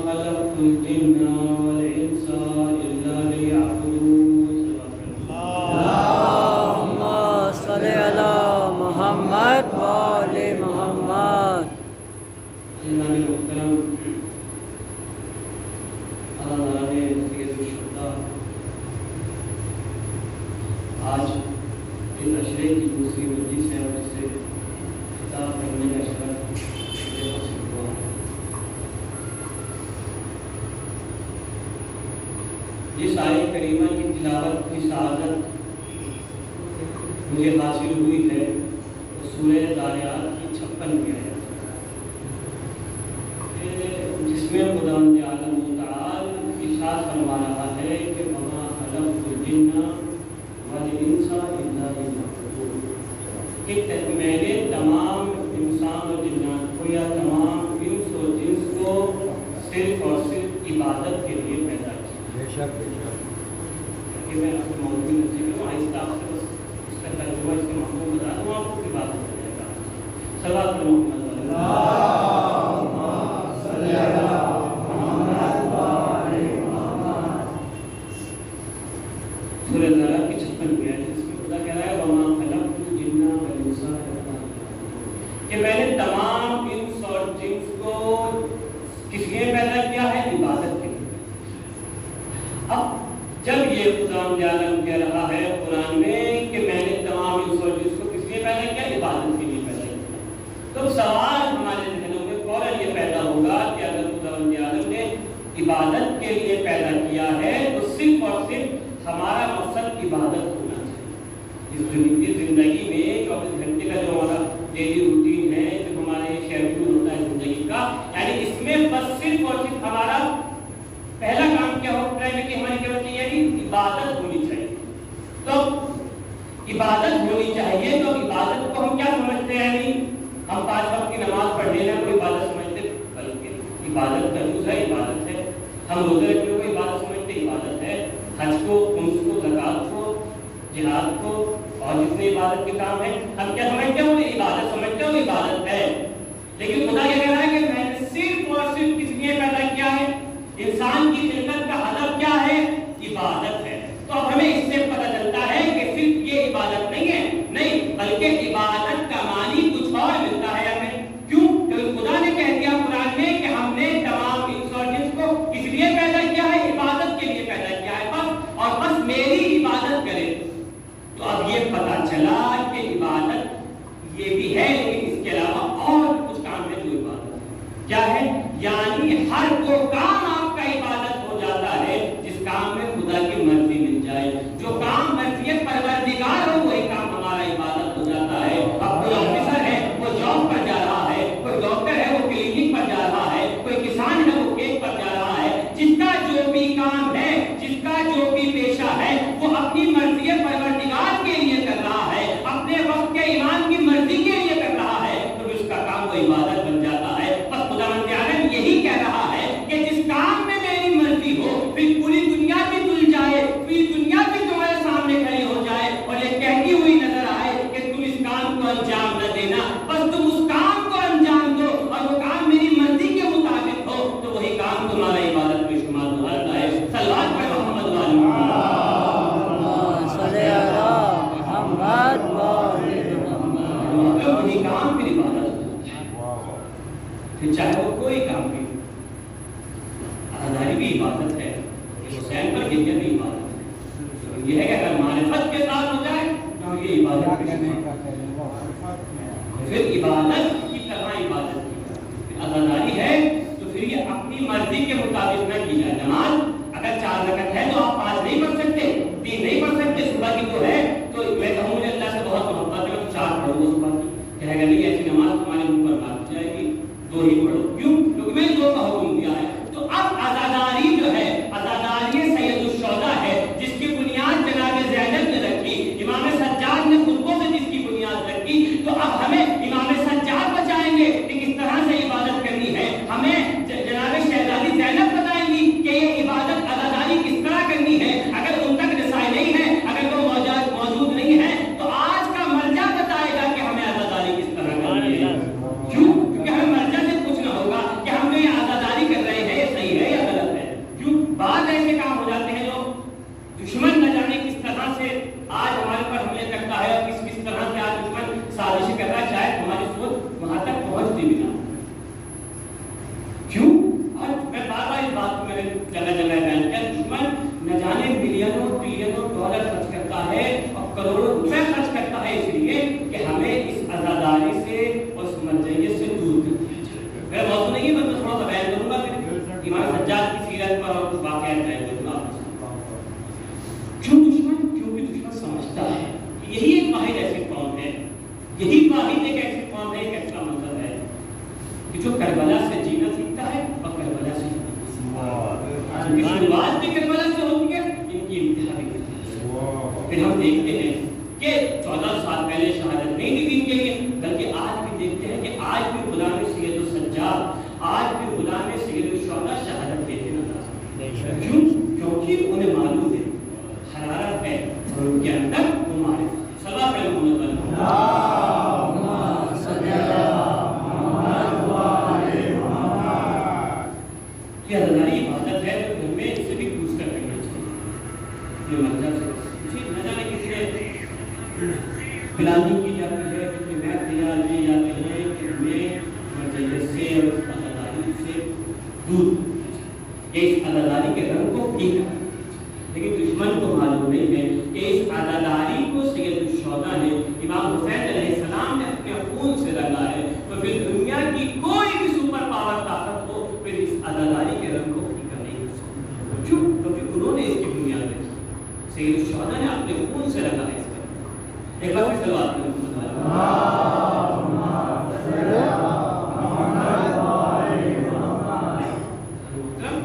خلقت الجن والإنس إلا ليعبدون. اللهم صل على محمد وآل محمد. جناب محترم، اللہ تعالیٰ نے سید الشہداء آج اس اشرے کی دوسری مجلس ہے اور اسے خطاب کرنے کا شرف مجھے حاصل ہوا. جس آیت کریمہ کی تلاوت کی سعادت مجھے حاصل ہوئی ہے وہ سورہ ذاریات کی 56ویں آیت، جس میں خدا عالم متعال ارشاد فرما رہا ہے کہ وما خلقت الجن والانس الا ليعبدون، کہ میں نے تمام انسان و جنات کو یا تمام انس و جنس کو صرف اور صرف عبادت کے لیے پیدا کیا. بے شک کہ میں آپ کو موضوع نصیب کروں، آہستہ آہستہ اس کا ترجمہ اس کے مفہوم بتا دوں، آپ کو عبادت ہو جائے گا. صلوات پر محمد سورہ ذاریات کی 56ویں آیت، اس میں خدا کہہ رہا ہے وما خلقت الجن والانس الا ليعبدون، کہ میں نے تمام انس اور جنس کو کس لیے پیدا کیا ہے؟ عبادت کے لیے. اب جب یہ خدا عالم کہہ رہا ہے قرآن میں کہ میں نے تمام انس اور جنس کو کس لیے پیدا کیا؟ عبادت کے لیے پیدا کیا، تو سوال ہمارے ذہنوں میں فوراً یہ پیدا ہوگا کہ اگر خدا عالم نے عبادت کے لیے پیدا کیا ہے تو صرف اور صرف ہمارا مقصد عبادت ہونا چاہیے. اس زندگی میں 24 گھنٹے کا جو ہمارا ڈیلی روٹین ہے، جو ہمارا یہ شیڈول ہوتا ہے زندگی کا، یعنی اس میں بس صرف اور صرف ہمارا پہلا کام کیا ہوتا ہے کہ ہماری کیا ہوتی ہے؟ عبادت ہونی چاہیے. تو عبادت ہونی چاہیے، تو عبادت کو ہم کیا سمجھتے ہیں؟ نہیں ہم 5 وقت کی نماز پڑھ لینا کوئی عبادت سمجھتے، بلکہ عبادت کا دوسرا عبادت ہے. ہم روزے رکھنے کو عبادت سمجھتے، عبادت ہے. حج کو، خمس کو، زکات کو، جہاد کو اور جتنے عبادت کے کام ہیں ہم کیا سمجھتے ہیں؟ انہیں عبادت سمجھتے ہیں، وہ عبادت ہے. لیکن خدا یہ کہہ رہا ہے کہ میں نے صرف اور صرف کس لیے پیدا کیا ہے؟ انسان کی خلقت کا ہدف کیا ہے؟ عبادت ہے. تو اب ہمیں اس سے پتہ چلتا ہے کہ صرف یہ عبادت نہیں ہے، نہیں بلکہ عبادت کا معنی کچھ اور ملتا ہے ہمیں. کیوں؟ کیونکہ خدا نے کہہ دیا قرآن میں کہ ہم نے تمام انس اور جنس کو کس لیے پیدا کیا ہے؟ عبادت کے لیے پیدا کیا ہے بس، اور بس میری عبادت کرے. تو اب یہ پتہ چلا کہ عبادت یہ بھی ہے، لیکن اس کے علاوہ اور کچھ کام ہے جو عبادت کیا ہے؟ یعنی ہر وہ کام آپ کا عبادت ہو جاتا ہے جس کام میں خدا کی مرضی مل جائے. جو کام مرضی پروردگار ہو وہی کام ہمارا عبادت ہو جاتا ہے. اب کوئی آفیسر ہے وہ جاب پر جا رہا ہے، کوئی ڈاکٹر ہے وہ کلینک پر جا رہا ہے، کوئی کسان ہے وہ کھیت پر جا رہا ہے. جس کا جو بھی کام ہے، جس کا جو بھی پیشہ ہے، وہ اپنی مرضی پروردگار کے لیے کر رہا ہے، اپنے وقت کے ایمان کی مرضی کے لیے کر رہا ہے، تو اس کا کام وہ عبادت بن جاتا ہے. بس خداوند عالم یہی کہہ رہا ہے کہ جس کام میں میری مرضی ہو، پھر پوری دنیا بھی تل جائے، پوری دنیا بھی تمہارے سامنے کھڑی ہو جائے اور یہ کہتی ہوئی نظر آئے کہ تم اس کام کو انجام نہ دینا، بس تم اس کام کو انجام دو اور وہ کام میری مرضی کے مطابق ہو، تو وہی کام تمہارا عبادت میں شمار ہوتا ہے. صلوات پر محمد وآل محمد. صلی اللہ محمد وآل محمد. وہی کام پھر عبادت ہوتا ہے، پھر چاہے وہ کوئی کام بھی. عزاداری بھی عبادت ہے، حسین پر گرنا بھی عبادت ہے. یہ ہے کہ اگر معرفت کے ساتھ ہو جائے تو یہ عبادت ہے. پھر عبادت کی طرح عبادت کی عزاداری ہے تو پھر یہ اپنی مرضی کے مطابق نہ کی جائے. نماز اگر 4 رکعت ہے تو آپ 5 نہیں پڑھ سکتے، 3 نہیں پڑھ سکتے. صبح کی تو ہے تو میں کہوں مجھے اللہ سے بہت محبت ہے 4 پڑھوں صبح کی. کہے گا نہیں ایسی نماز تمہارے منہ پر بات جائے گی، 2 ہی پڑھو. کیوں؟ کیونکہ میں نے 2 کا حکم دیا ہے. تو اب عزاداری جو ہے، عزاداری سید الشہداء ہے جس کی بنیاد جناب زینب نے رکھی، امام سجاد نے خطبوں سے جس کی بنیاد رکھی. تو اب ہمیں امام سجاد بچائیں گے کہ کس طرح سے عبادت کرنی ہے، ہمیں جناب شہزادی زینب بتائیں گی کہ یہ عبادت عزاداری کس طرح کرنی ہے. اگر ان تک رسائی نہیں ہے، اگر وہ امام سجاد کی سیرت پر اور واقعات جائے تو آپ کیوں دشمن؟ کیونکہ دشمن سمجھتا ہے کہ یہی ایک واحد ایسی قوم ہے، یہی واحد ایک ایسی قوم ہے، ایک ایسا مذہب ہے کہ جو کربلا سے جینا سیکھتا ہے اور کربلا سے ان کی شروعات بھی کربلا سے ہوتی ہے، ان کی انتہا بھی کربلا سے۔ پھر ہم دیکھتے ہیں کہ 14 سال پہلے شہادت نہیں دی ان کے لیے، بلکہ آج بھی دیکھتے ہیں کہ آج بھی خدا میں سید السجاد، آج بھی خدا میں سید الشہداء شہادت دیتے نظر آتے ہیں۔ کیوں؟ کیونکہ انہیں معلوم ہے حرارت ہے اور ان کے اندر وہ معرفت ہے۔ صلی اللہ علیہ وسلم یہ عزاداری عبادت ہے تو گھر میں اس سے بھی پوچھ کر کرنا چاہیے، یہ مطلب سے نہ جانے کس سے پلاننگ کی جاتی ہے، کہ میں تیار کیے جاتے ہیں کہ ہمیں مرجعیت سے اور اس عزاداری سے دور یہ اس عزاداری کے رنگ کو ٹھیک ہے، لیکن دشمن کو معلوم نہیں ہے کہ اس عزاداری کو سید الشہداء نے، امام حسین علیہ السلام نے اپنے خون سے رنگا ہے، تو پھر دنیا کی کوئی بھی سپر پاور طاقت ہو پھر اس عزاداری کے رنگ کو پھیکا نہیں کر سکتی۔ کیوں؟ کیونکہ انہوں نے اس کی بنیاد رکھی، سید الشہداء نے اپنے خون سے رنگا ہے اس پر۔ ایک بار پھر سلوات کریں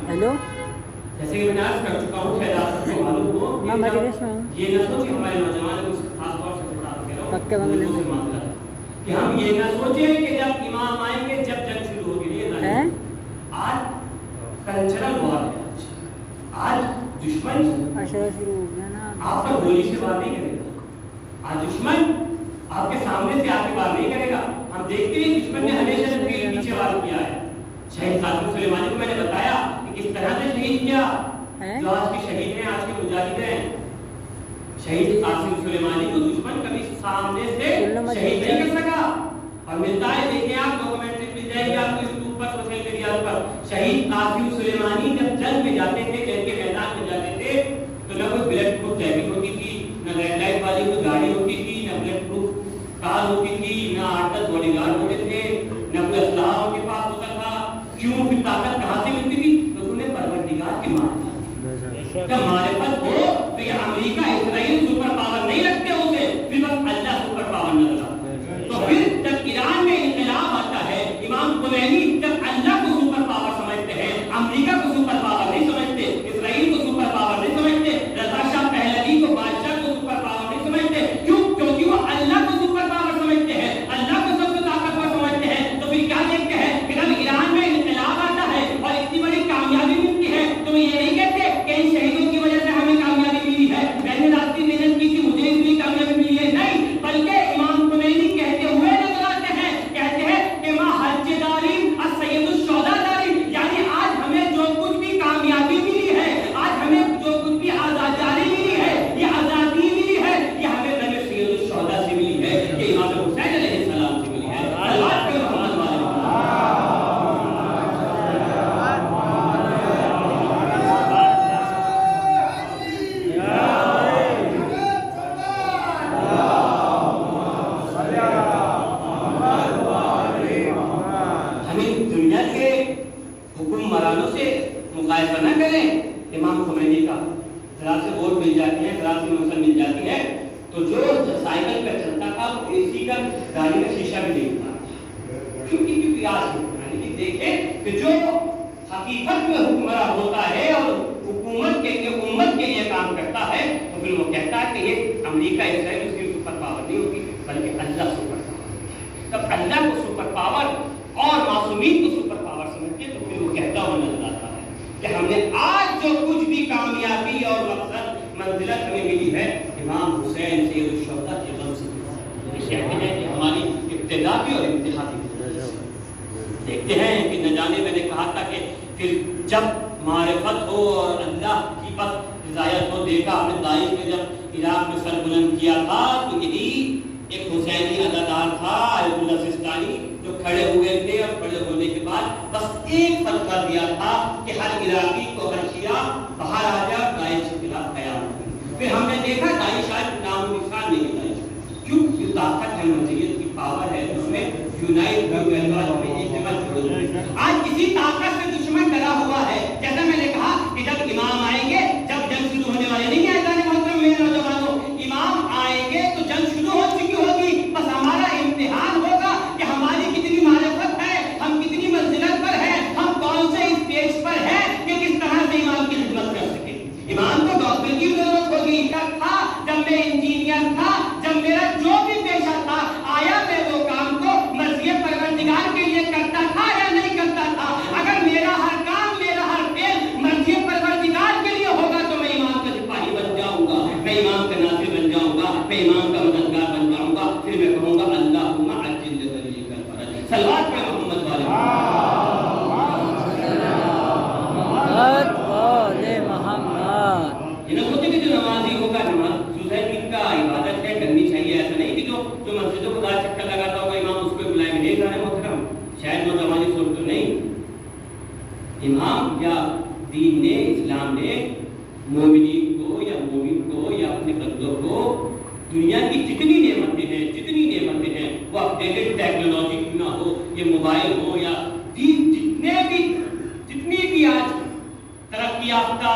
ہیلو، جیسے کہ میں نے عرض کر چکا ہوں، شاید آپ کو معلوم ہو میں مجلس میں ہوں، یہ نہ سوچیں ہمارے نوجوان کو خاص طور سے خطاب کر رہا ہوں پکے بنگلے میں کہ ہم یہ نہ سوچیں کہ جب امام آئیں گے جب جنگ شروع ہوگی، یہ نہیں۔ آج کلچرل وار ہے، آج دشمن اشرا شروع ہو گیا نا، آپ پر گولی سے وار نہیں کرے گا، آج دشمن آپ کے سامنے سے آپ کے وار نہیں کرے گا۔ ہم دیکھتے ہیں دشمن نے ہمیشہ سے پیچھے وار کیا ہے۔ شہید قاسم سلیمانی کو میں نے بتایا کہ کس طرح سے شہید کیا، جو آج کے شہید ہیں، آج کے مجاہد ہیں۔ شہید قاسم سلیمانی کو دشمن کبھی سامنے سے شہید نہیں کر سکا، اور ملتا ہے، دیکھیں آپ ڈاکومنٹری مل جائے گی آپ کو یوٹیوب پر، سوشل میڈیا پر۔ شہید قاسم سلیمانی جب جنگ میں جاتے تھے، جنگ کے میدان میں جاتے تھے، تو نہ کوئی بلٹ پروف جیکٹ ہوتی تھی، نہ ریڈ لائٹ والی کوئی گاڑی ہوتی تھی، نہ بلٹ پروف کار ہوتی تھی، نہ 8-10 باڈی گارڈ ہوتے تھے، نہ کوئی اسلحہ ان کے پاس ہوتا تھا۔ کیوں؟ پھر طاقت کہاں سے ملتی تھی؟ تو انہیں پروردگار کی معرفت، جب معرفت ہو تو یہ امریکہ اسرائیل سپر پاور نہیں رکھتے اسے، پھر بس اللہ سپر پاور نظر آتا ہے۔ تو پھر جب ایران میں انقلاب آتا ہے، امام خمینی جب اللہ کو سپر پاور سمجھتے ہیں، امریکہ کو سپر پاور نہیں سمجھتے، اسرائیل کو سپر پاور نہیں سمجھتے، رضا شاہ پہلوی کو، بادشاہ کو سپر پاور نہیں سمجھتے۔ کیوں؟ کیونکہ وہ اللہ کو سپر پاور سمجھتے ہیں، اللہ کو سب سے طاقتور سمجھتے ہیں۔ تو پھر کیا دیکھتے ہیں کہ جب ایران میں انقلاب آتا ہے اور اتنی بڑی کامیابی ملتی ہے، تو یہ نہیں کہتے کہ ان شہیدوں کی وجہ سے ہمیں کامیابی ملی ہے، میں نے رات کی محنت کی تھی مجھے اس لیے کامیابی ملی ہے، نہیں، بلکہ امام خمینی کہتے ہوئے نظر آتے ہیں، کہتے ہیں کہ ما حج دارین السید الشہداء دارین، یعنی آج ہمیں جو کچھ بھی کامیابی ملی ہے، آج ہمیں جو کچھ بھی آزادی ملی ہے، یہ آزادی ملی ہے، یہ ہمیں نبی سید الشہداء سے ملی ہے، یہ امام حسین علیہ السلام سے ملی ہے۔ اللہ کے محمد حکمرانوں سے مقایسہ نہ کریں۔ امام خمینی کا ذرا سے ووٹ مل جاتی ہے، ذرا سے موسم مل جاتی ہے، تو جو سائیکل پہ چلتا تھا وہ اے سی کا گاڑی کا شیشہ بھی نہیں تھا، کیونکہ آج دیکھیں کہ جو حقیقت میں حکمراں ہوتا ہے اور حکومت کے لیے امت کے لیے کام کرتا ہے، تو پھر وہ کہتا ہے کہ یہ امریکہ اسرائیل اس کی سپر پاور نہیں ہوتی، بلکہ اللہ سپر پاور ہے۔ تب اللہ کو سپر پاور اور معصومین کو سپر پاور سمجھتے تو پھر وہ کہتا ہوا نظر آتا ہے کہ ہم نے آج جو کچھ بھی کامیابی اور مقصد منزلت ہمیں ملی ہے، امام حسین سید الشہداء کے غم سے کہتے ہیں کہ ہماری ابتدا بھی اور انتہا بھی۔ دیکھتے ہیں کہ نہ جانے میں نے کہا تھا کہ پھر جب معرفت ہو اور اللہ کی بس رضایت ہو، دیکھا ہم نے داعش نے جب عراق میں سر بلند کیا تھا تو یہی ایک حسینی ادادار تھا ایت اللہ سستانی، جو کھڑے ہوئے تھے اور کھڑے ہونے کے بعد بس ایک فتویٰ دیا تھا کہ ہر عراقی کو، ہر شیعہ باہر آ جا، داعش کے خلاف قیام ہو۔ پھر ہم نے دیکھا داعش آج نام و نشان نہیں ہے۔ کیوں؟ یہ طاقت ہے، مرجعیت کی پاور ہے، اس میں یونائٹ میں ایک جگہ چھوڑ دو۔ آج کسی طاقت سے دشمن ڈرا ہوا ہے دین نے، اسلام نے مومنین کو یا مومن کو یا اپنے بندوں کو دنیا کی جتنی نعمتیں ہیں وہ اپڈیٹڈ ٹیکنالوجی کیوں نہ ہو، یہ موبائل ہو یا جتنی بھی آج ترقی یافتہ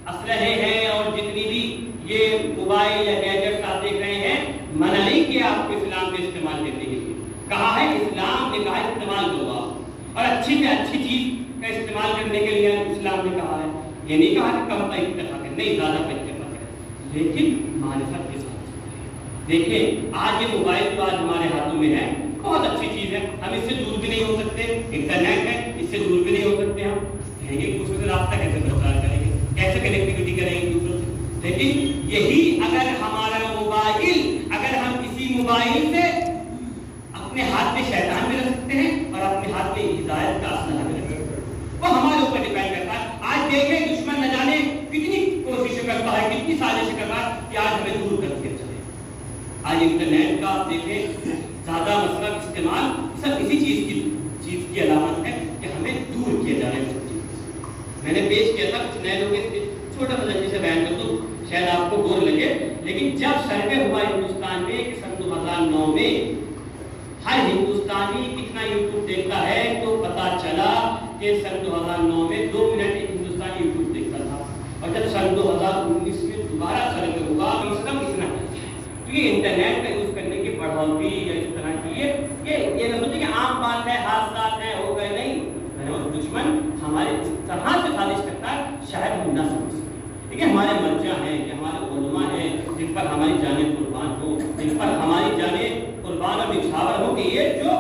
اسلحے ہیں اور جتنی بھی یہ موبائل یا گیجٹس آپ دیکھ رہے ہیں، منع نہیں کیا آپ کو اسلام کے استعمال کرنے کے لیے، کہا ہے اسلام نے کہا استعمال کرو آپ، اور اچھی سے اچھی چیز کا استعمال کرنے کے لیے اسلام نے کہا ہے، یہ نہیں کہا کہ کم کا اکتفا کریں، نہیں زیادہ کا اکتفا کریں، لیکن معرفت کے ساتھ۔ دیکھیں آج یہ موبائل جو آج ہمارے ہاتھوں میں ہے بہت اچھی چیز ہے، ہم اس سے دور بھی نہیں ہو سکتے، انٹرنیٹ ہے اس سے دور بھی نہیں ہو سکتے، ہم کہیں گے ایک دوسرے سے رابطہ کیسے برقرار کریں گے، کیسے کنیکٹیوٹی کریں گے ایک دوسرے سے، لیکن یہی اگر ہمارا موبائل، اگر ہم کسی موبائل سے اپنے ہاتھ میں شیطان بھی رکھ سکتے ہیں اور اپنے ہاتھ میں ہدایت کا اسلحہ بھی رکھ سکتے ہیں، وہ ہمارے اوپر ڈیپینڈ کرتا ہے۔ آج دیکھیں دشمن نہ جانے کتنی کوشش کرتا ہے، کتنی سازش کر رہا ہے کہ آج ہمیں دور کر کے چلے۔ آج انٹرنیٹ کا آپ دیکھیں زیادہ مصرف استعمال سب اسی چیز کی علامت ہے کہ ہمیں دور کیا جا رہا ہے۔ میں نے پیش کیا تھا کچھ نئے لوگ چھوٹا سا جیسے بیان کر دوں، شاید آپ کو بور لگے، لیکن جب سروے ہوا ہندوستان میں کہ سن 2009 میں ہر ہندوستانی کتنا یوٹیوب دیکھتا ہے تو پتا چلا کہ سن 2009 میں 2 منٹ ایک ہندوستانی یوٹیوب دیکھتا تھا، اور جب سن 2019 میں دوبارہ سروے ہوا کم سے کم اتنا، تو یہ انٹرنیٹ کا یوز کرنے کی بڑھوتری یا اس طرح کی یہ نہ سوچیں کہ عام بات ہے، حادثات ہیں، ہو گئے، نہیں، دشمن ہمارے اس طرح سے سازش کرتا ہے شاید ہم نہ سمجھ سکیں، لیکن ہمارے مرجع ہیں، یہ ہمارے علماء ہیں جن پر ہماری جانیں قربان ہو، جن پر ہماری جانیں قربان اور نچھاور ہو، کہ یہ جو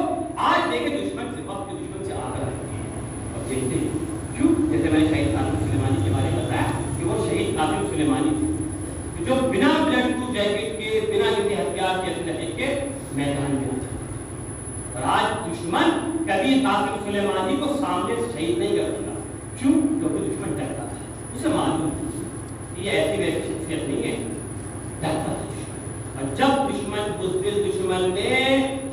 آج دیکھیں دشمن سے وقت کے دشمن سے آ کر رہتے ہیں اور دیکھتے ہیں کیوں، جیسے میں نے شہید قاسم سلیمانی کے بارے میں بتایا کہ وہ شہید قاسم سلیمانی تھے جو بنا بلڈ پروف جیکٹ کے، بنا کسی ہتھیار کے اسلحے کے میدان میں آ جاتے، اور آج دشمن کبھی قاسم سلیمانی کو سامنے سے شہید نہیں کر سکتا، کیوں؟ کیونکہ دشمن ڈرتا تھا، اسے معلوم تھا یہ ایسی ویسی شخصیت نہیں ہے، ڈرتا تھا دشمن، اور جب دشمن بزدل دشمن نے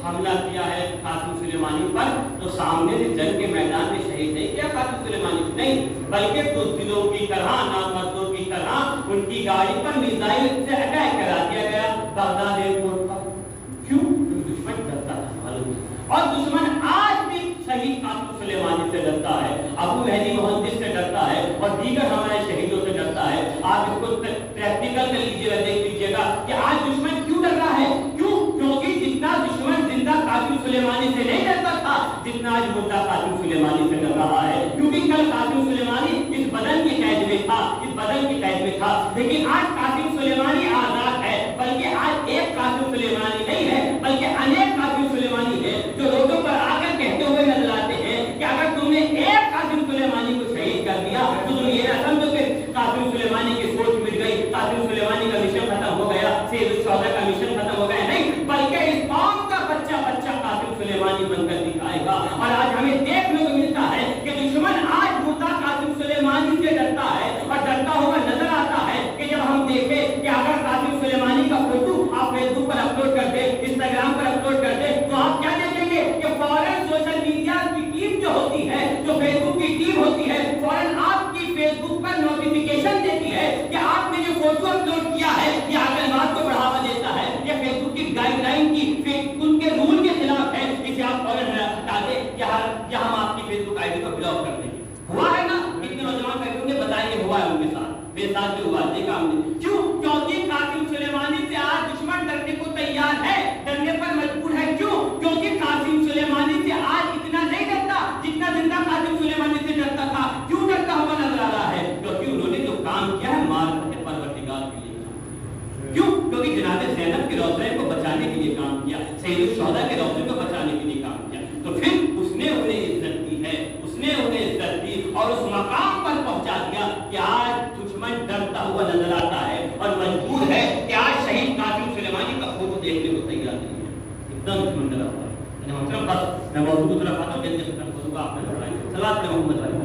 حملہ کیا ہے قاسم سلیمانی پر تو سامنے سے جنگ کے میدان میں شہید نہیں کیا قاسم سلیمانی، نہیں، بلکہ بزدلوں کی طرح، نامردوں کی طرح ان کی گاڑی پر میزائل سے اٹیک کرا دیا گیا بغداد ایئرپورٹ پر، کیوں؟ کیونکہ دشمن ڈرتا تھا، معلوم تھا، اور دشمن آج بھی شہید قاسم سلیمانی سے ڈرتا ہے، ابو مہدی مہندس سے ڈرتا ہے، اور دیگر ہمارے شہیدوں سے ڈرتا ہے۔ آپ اس کو پریکٹیکل کر لیجیے گا، دیکھ لیجیے گا کہ آج دشمن کیوں ڈر رہا ہے، کیوں؟ کیونکہ جتنا دشمن زندہ قاسم سلیمانی سے نہیں ڈرتا تھا جتنا آج مردہ قاسم سلیمانی سے ڈر رہا ہے، کیونکہ کل قاسم سلیمانی اس بدن کی قید میں تھا، اس بدن کی قید میں تھا، لیکن آج قاسم سلیمانی آزاد ہے، بلکہ آج ایک قاسم سلیمانی نہیں ہے بلکہ انیک قاسم سلیمانی ہے جو روڈوں پر آ کر کہتے ہوئے نظر آتے ہیں کہ اگر تم نے ایک قاسم سلیمانی کو شہید کر دیا تو تم یہ نہ سمجھو کہ قاسم سلیمانی کی سوچ مٹ گئی، قاسم سلیمانی کا مشن ختم ہو گیا، سید الشہداء کا مشن ختم ہو گیا، نہیں، بلکہ اس قوم کا بچہ قاسم سلیمانی بن کر دکھائے گا۔ اور آج ہمیں دیکھنے کو ملتا ہے کہ دشمن آج مردہ قاسم سلیمانی سے ڈرتا ہے، اور ڈرتا ہوا نظر آتا ہے کہ جب ہم دیکھیں کہ اگر قاسم سلیمانی کا فوٹو آپ فیس بک پر اپلوڈ کر دیں، انسٹاگرام پر اپلوڈ کر دیں، تو آپ کیا دیکھیں گے کہ فوراً سوشل میڈیا کی ٹیم جو ہوتی ہے، جو فیس بک کی ٹیم ہوتی ہے، فوراً آپ کی فیس بک پر نوٹیفیکیشن دیتی ہے کہ آپ نے جو فوٹو اپلوڈ کیا ہے یہ آتنکواد کو بڑھاوا دیتا ہے، یہ فیس بک کی گائیڈ لائن کی ان کے رول کے خلاف ہے، اسے آپ فوراً ہٹا دیں یا ہم آپ کی فیس بک آئی ڈی کو بلاک کر دیں گے۔ ہوا ہے نا، کتنے نوجوان بھائیوں نے بتایا کہ ہوا ہے ان کے ساتھ، میرے ساتھ جو ہوا دیکھا ہم نے، کیوں؟ کیونکہ قاسم سلیمانی سے آج دشمن ڈرنے کو تیار ہے، ڈرنے پر مجبور ہے، کیوں؟ کیونکہ قاسم سلیمانی سے آج اتنا نہیں ڈرتا جتنا زندہ قاسم سلیمانی سے ڈرتا تھا، کیوں ڈرتا ہوا نظر آ رہا ہے؟ کیونکہ انہوں نے جو کام کیا ہے معرفت پروردگار کے لیے کام، کیوں؟ کیونکہ جناب زینب کے روضے کو بچانے کے لیے کام کیا، سید الشہداء کے روضے کو بچانے کے لیے کام کیا، تو پھر اس نے انہیں عزت دی ہے، اس نے انہیں عزت دی اور اس مقام پر پہنچا دیا کہ آج دشمن ڈرتا ہوا نظر آتا ہے اور مجبور ہے کہ آج شہید قاسم سلیمانی کا فوٹو دیکھنے کو تیار نہیں ہے، ایک دم دشمن ڈرا ہوا ہے۔ بس میں موضوع کی طرف آتا ہوں، جلدی ختم کروں گا، آپ نے پڑھائی صلوات پڑھیں محمد علیہ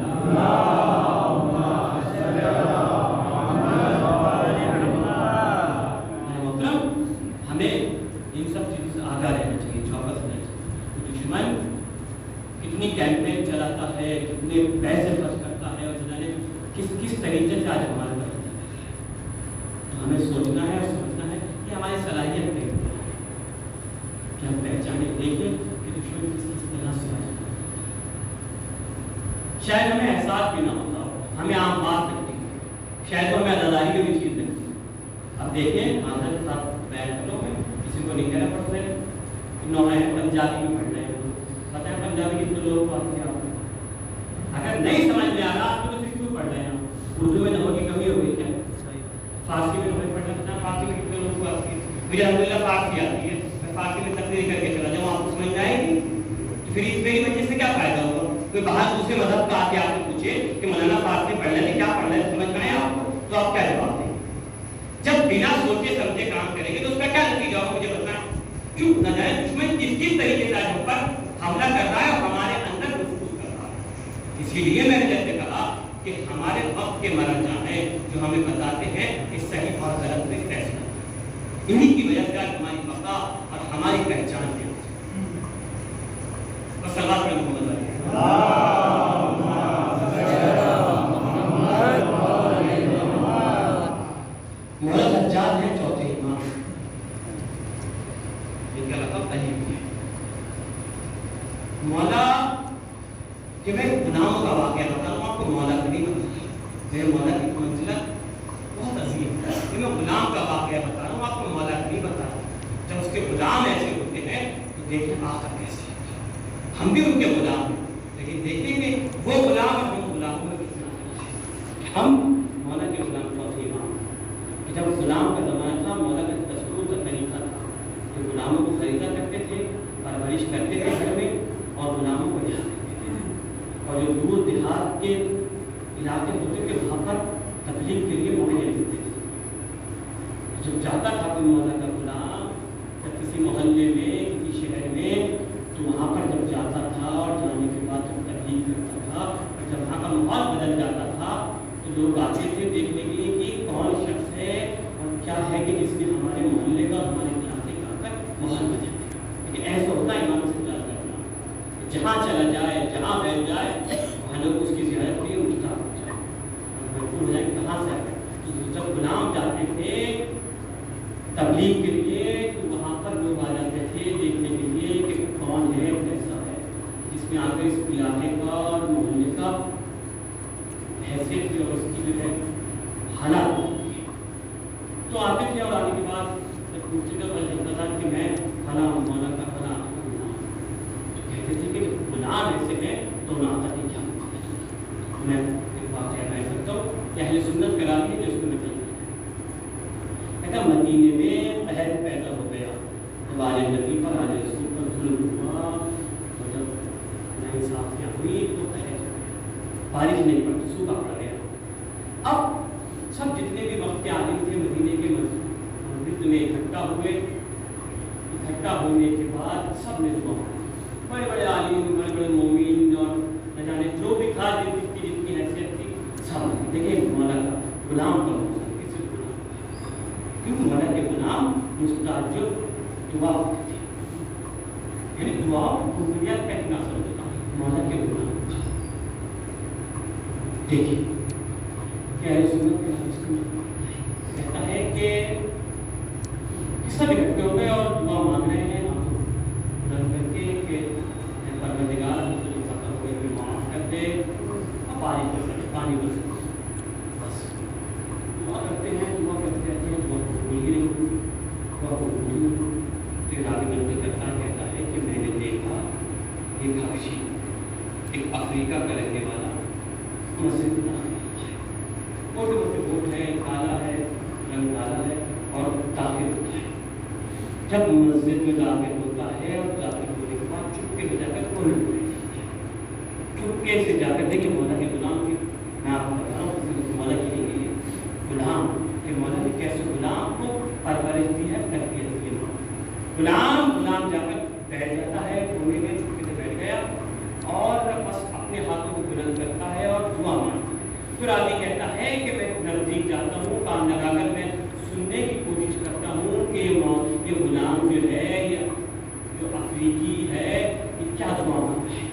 ہمیں ان سب چیزوں سے آگاہ رہنا چاہیے، چوکس رہنا چاہیے۔ دشمن کتنی کیمپین چلاتا ہے، کتنے پیسے خرچ کرتا ہے اور جانے किस तरीके से आज हमारे पास तो हमें सोचना है और समझना है कि हमारी सलाहियत है कि हम पहचाने देखें कि दुश्मन किस तरह से शायद हमें एहसास भी ना होता हो, हमें आम बात लगती है, शायद वो हमें अदादारी की भी चीज़ लगती है। अब देखें हाजिर के साथ बैठ लो, किसी को नहीं कहना पड़ रहे नौ है पंजाबी में पढ़ रहे हैं, पता है पंजाबी कितने लोगों को आती है। अगर नहीं समझ में आ रहा तो फिर क्यों पढ़ रहे हैं? उर्दू में नमक की कमी हो गई क्या? फारसी में हमें पढ़ना था, फारसी में कितने लोगों को आती है? मुझे अल्हम्दुलिल्लाह फारसी आती है, मैं फारसी में तकरीर करके चला जाऊँ, आपको समझ में आएगी तो फिर इस मेरी वजह से क्या फायदा होगा? कोई बाहर दूसरे मजहब का आके आपसे पूछे कि मौलाना फारसी पढ़ लेते क्या पढ़ रहे समझ में आए आपको, तो आप क्या जवाब देंगे? जब बिना सोचे समझे काम करेंगे तो उसका क्या नतीजा होगा मुझे बताएं? क्यों न जाए दुश्मन किस तरीके से हम पर हमला कर रहा है और हमारे अंदर घुस कर रहा है। इसीलिए मैंने जैसे कहा कि हमारे वक्त के मरजा है जो हमें बताते हैं कि सही और गलत में फैसला, इन्हीं की वजह से हमारी बका और हमारी पहचान है। बस सलाह पे मोहम्मद मौला सज्जाद है चौथे इमाम, इनका लक़ब अली है। मौला कि मैं गुनाहों का वाक़या बताऊँ आपको, मौला कभी बताया मेरे मौला की मंजिलत बहुत अजीम है। कि मैं गुलाम का वाक़या बता रहा हूँ आपको, मौला कभी बताया जब उसके गुलाम ऐसे होते हैं तो देखें आखिर कैसे होता है। हम भी उनके गुलाम हैं, लेकिन देखेंगे वो गुलाम और हम गुलामों में कितना हम मौला के गुलाम चौथे इमाम। जब गुलाम का ज़माना था, मौला का दस्तूर का तरीका था कि गुलामों को खरीदा करते थे, परवरिश करते थे घर में और गुलामों को यहाँ करते थे। और जो दूर देहात के इलाके होते थे वहाँ पर तबलीग के लिए मुहैया देते थे। जब जाता था कोई मौला का गुलाम जब किसी मोहल्ले में किसी शहर में, तो वहाँ पर जब जाता था और जाने के बाद जब तबलीग करता था और जब वहाँ का माहौल बदल जाता था तो लोग आते थे देखने के लिए कि कौन शख्स है और क्या है कि जिसने हमारे मोहल्ले का हमारे इलाके का आकर माहौल बदल दिया। लेकिन ऐसा होता है इमाम से जाता है, जहाँ चला जाए जहाँ बैठ जाए वहाँ लोग उसकी ज़ियारत के लिए मुश्ताक हो जाए और बिल्कुल हो जाए कहाँ से आए। तो जब गुलाम जाते थे तबलीग के लिए तो वहाँ पर लोग आ जाते थे देखने के लिए कि कौन है कैसा है, जिसमें आकर इस इलाके का और मोहल्ले का हैसियत की और उसकी जो है हालात होती है। तो आते थे और आने के बाद जब पूछते थे पता चलता था कि मैं फला मौला का फला गुलाम, तो कहते थे कि गुलाम ऐसे है तो नाता की क्या मैं एक बात कहना सकता हूँ कि अहले सुन्नत करा दी जो उसको निकल कहता मदीने में कहर पैदा हो गया, जब आले नबी पर आले रसूल पर जुल्म हुआ तो जब नाइंसाफियाँ हुई तो कहर बारिश नहीं पड़ती, सूखा पड़ गया। अब सब जितने भी वक्त के आलिम थे मदीने के मस्जिद में इकट्ठा हुए। इकट्ठा होने के बाद सब ने दुआ, बड़े बड़े आलिम, बड़े बड़े मोमिन और न जाने जो भी था जिनकी जितनी हैसियत थी सब देखिए मौला का गुलाम का मौसम किसी गुलाम, क्योंकि मौला के गुलाम मुस्ताजिब दुआ करते थे, यानी दुआ कुफरियत का इतना असर होता मौला के गुलाम। देखिए क्या है सुन्नत कहता है कि सब इकट्ठे हो गए और दुआ मांग रहे हैं करके कि परवरदिगार मुझे खत्म हो गए माफ़ कर दे और पानी बरस बस दुआ करते हैं दुआ करते रहते हैं, दुआ कबूल ही नहीं होती, दुआ कबूल नहीं होती। फिर आगे बढ़ते कहता है कि मैंने देखा एक हबशी, एक अफ्रीका का रहने वाला मस्जिद में मोटे मोटे वोट है, काला है, रंग काला है और दाखिल होता है। जब मस्जिद में दाखिल होता है और दाखिल होने के बाद चुपके में जाकर कोने में चुपके से जाकर देखिए मौला के गुलाम की मैं आपको बता रहा हूँ मौला की गुलाम के मौला ने कैसे गुलाम को परवरिश दी है, तरबियत दी है। गुलाम जाकर बैठ जाता है कोने में, चुपके से बैठ गया और बस अपने हाथों को बुलंद करता है और दुआ मांगता है। फिर आगे कहता है कि मैं नज़दीक जाता हूँ, कान लगाकर मैं सुनने की कोशिश करता हूँ कि ये गुलाम जो है या जो अफ्रीकी है ये क्या दुआ मांगता है।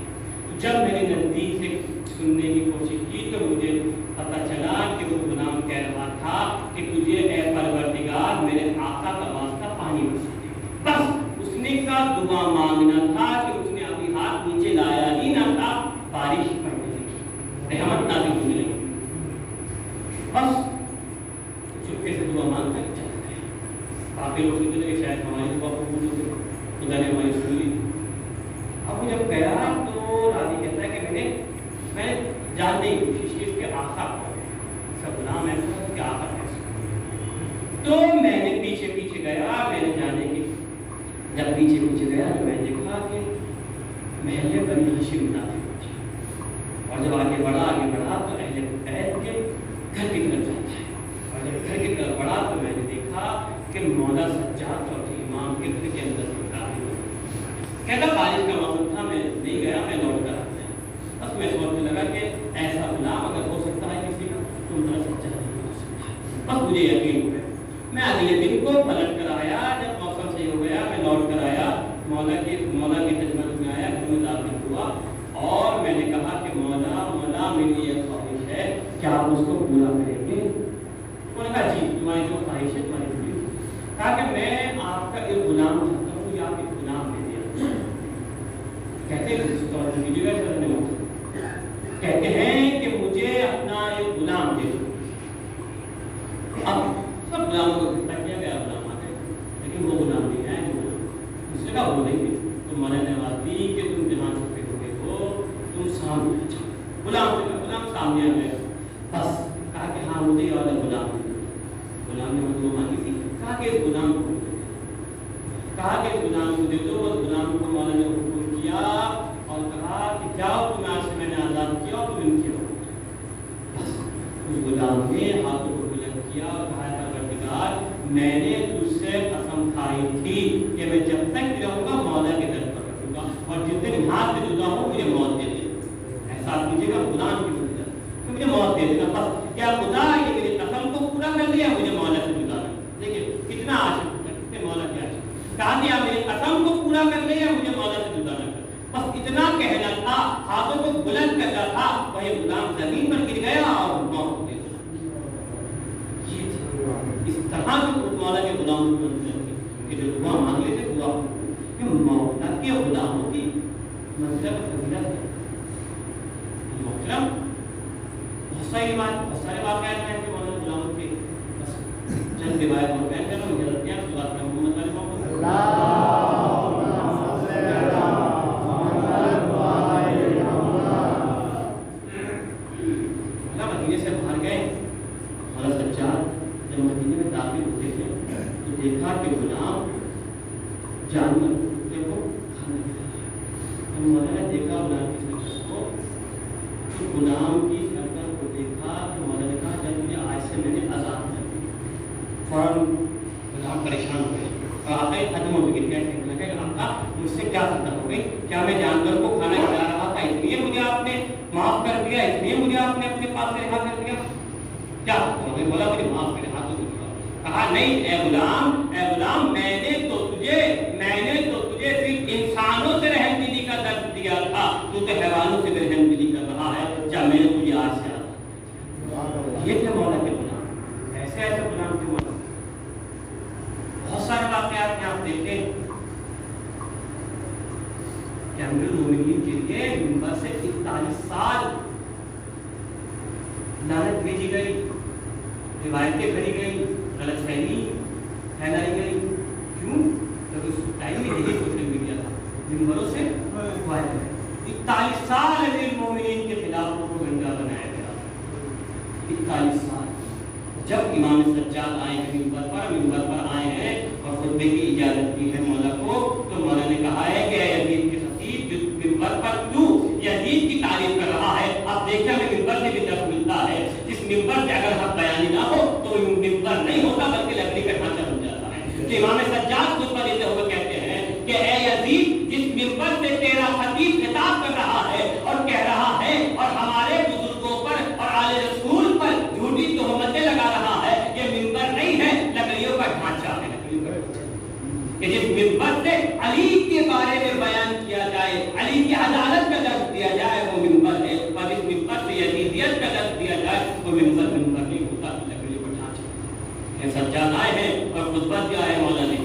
तो जब मैंने नज़दीक से सुनने की कोशिश की तो मुझे पता चला कि बाकी लोग सोचते थे कि शायद हमारी दुआ कबूल हो गई, खुदा ने हमारी सुन ली। अब वो जब गया तो राजी कहता है कि मैं जानने की कोशिश की इसके आखा सब गुलाम ऐसा है कि आखा कैसे। तो मैंने पीछे पीछे गया, मैंने जाने की जब पीछे पीछे गया तो मैं देखा कि महल बनी हाशिम नाम, और जब आगे बढ़ा तो अहले बैत के घर की तरफ जाता है, और जब घर की तरफ बढ़ा तो मैंने देखा कि मौला सज्जाद चौधरी इमाम के घर के अंदर दाखिल हो। कहता बारिश का मौसम था, मैं नहीं गया, मैं लौट कर आता है। बस मैं सोचने लगा कि ऐसा गुलाम अगर हो सकता है किसी का तो मौला सज्जाद नहीं हो सकता है। बस मुझे यकीन हो गया। मैं अगले दिन को पलट कर आया, जब मौसम सही हो गया मैं लौट कर आया, मौला की खिदमत में आया, घर में दाखिल हुआ और मैंने कहा कि मौला मेरी ये ख्वाहिश है, क्या आप उसको पूरा करेंगे? उन्होंने कहा जी, तुम्हारी जो ख्वाहिश है तुम्हारी पूरी। कहा कि मैं आपका एक गुलाम चाहता हूँ, आप एक गुलाम दे दिया। कहते हैं कि मुझे अपना एक गुलाम दे दो। अब सब गुलामों को इकट्ठा किया गया, गुलाम आते, लेकिन वो गुलाम नहीं है। उसने कहा वो नहीं, तो मैंने बात दी कि तुम जहाँ छुपे हुए हो तुम सामने आ जाओ। गुलाम सामने आ गया। बस कहा कि हाँ मुझे वाला गुलाम ने मुझे मांगी थी। कहा कि गुलाम को दे दो। और गुलाम को मौला ने हुक्म किया और कहा कि जाओ, तुम्हें आज से मैंने आज़ाद किया और तुम इनके हो। बस उस गुलाम ने हाथों को बुलंद किया और कहा परवरदिगार, मैंने तुझसे कसम खाई थी कि मैं जब तक रहूंगा मौला के दर पर रहूंगा, और जिस दिन हाथ से जुदा हो मुझे मौत दे दे। ऐसा कीजिएगा गुलाम की वजह तो मुझे मौत दे देगा। बस क्या खुदा ये मेरी कसम को पूरा कर लिया, मुझे मौला से जुदा कर। देखिए कितना आशिक कितने मौला के आशिक। कहा दिया मेरी कसम को पूरा कर लिया, मुझे मौला से जुदा कर। बस इतना कहना था, हाथों को बुलंद करना था, वही गुलाम जमीन पर गिर गया और मौत हो गई। इस तरह से मौला के गुलाम कि जो दुआ मांग लेते दुआ मौला के गुलामों की मतलब बहुत सारी बात हैं कि मौला गुलामों के बस चंद रिवायत और बयान कर रहा हूँ। जरूरत है बात का मोहम्मद अली मदीने से बाहर गए। मौला सज्जाद जब मदीने में दाखिल होते थे तो देखा कि गुलाम जानवर कुत्ते को खाना खिला रहा है। मौला ने देखा गुलाम की शक्ल को, तो गुलाम की शक्ल को देखा तो मौला ने कहा जब मुझे आज से मैंने आज़ाद कर दिया। फौरन गुलाम परेशान हो गए और आगे खत्म हो गई। कहने लगे आपका मुझसे क्या खत्म हो गई? क्या मैं जानवर को खाना खिला रहा था इसलिए मुझे आपने माफ कर दिया, इसलिए मुझे आपने अपने पास से रिहा कर दिया? क्या बोला मुझे माफ करे, हाथों को कहा नहीं ए गुलाम, मैंने तो तुझे सिर्फ इंसानों से रहमदिली का दर्द दिया था, तू तो हैवानों से रहमदिली कर रहा है। क्या मैंने तुझे आज से ये थे मौला के गुलाम। ऐसे गुलाम थे मौला। बहुत सारे वाक़यात में आप देखें कि अमीरुल मोमिनीन के लिए मिंबर से 41 साल लानत भेजी गई, रिवायतें करी गई, गलतफहमी फैलाई गई। क्यों? क्योंकि उस टाइम में यही सोशल मीडिया था, मिंबरों से 41 साल अमीरुल मोमिनीन के खिलाफ प्रोपेगेंडा बनाया गया। 41 साल। जब इमाम सज्जाद आए हैं मिंबर पर आए हैं और खुतबे की इजाजत दी है मौला को, तो मौला ने कहा है कि यजीद के खतीब जिस मिंबर पर तू यजीद की तारीफ कर रहा है, आप देखते हैं मिंबर से भी दर्द मिलता है। जिस मिंबर से अगर हक बयानी ना हो तो मिंबर नहीं होता बल्कि लकड़ी का ढांचा बन जाता है। तो इमाम सज्जाद खुतबा देते हुए कहते हैं कि ए यजीद, जिस मिंबर से तेरा खतीब खिताब कर रहा है और कह रहा है और हमारे बुजुर्गों पर और आले रसूल पर झूठी तोहमतें लगा रहा है, ये मिंबर नहीं है, लकड़ियों का ढांचा है। कि जिस मिंबर से अली के बारे में बयान किया जाए, अली की अदालत का दर्ज दिया जाए, वो मिंबर है। और इस मिंबर से यजीदियत का दर्ज दिया जाए, वो मिंबर नहीं होता, लकड़ियों का ढांचा। ये सज्जाद आए हैं और खुतबा दिया है मौला ने।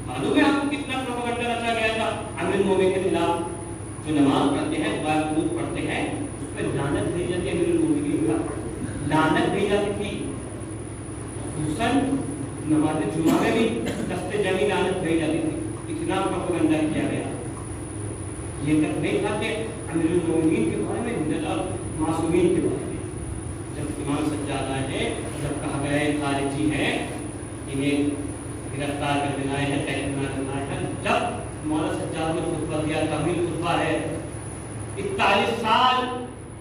मालूम है आपको कितना प्रोपेगेंडा रचा गया था अमीरुल मोमिनीन के खिलाफ? जो नमाज पढ़ते हैं, दुआ कुनूत पढ़ते हैं, उस पर लानत भेजी जाती है। अमीरुल मोमिनीन का लानत भेजी जाती थी। हुसैन नमाज जुमा में भी दस्ते जमी लानत भेज जाती थी, इतना प्रोपेगेंडा किया गया। ये तक नहीं था कि अमीरुल मोमिनीन के बारे में, हिंदुलाल मासूमीन के बारे में जब इमाम सज्जाद आए हैं, जब कहा गया है खारिजी है, इन्हें गिरफ्तार कर देना है, तहरीर करना है, जब मौलाना सज्जाद ने खुतबा दिया, तहवील खुतबा है, 41 साल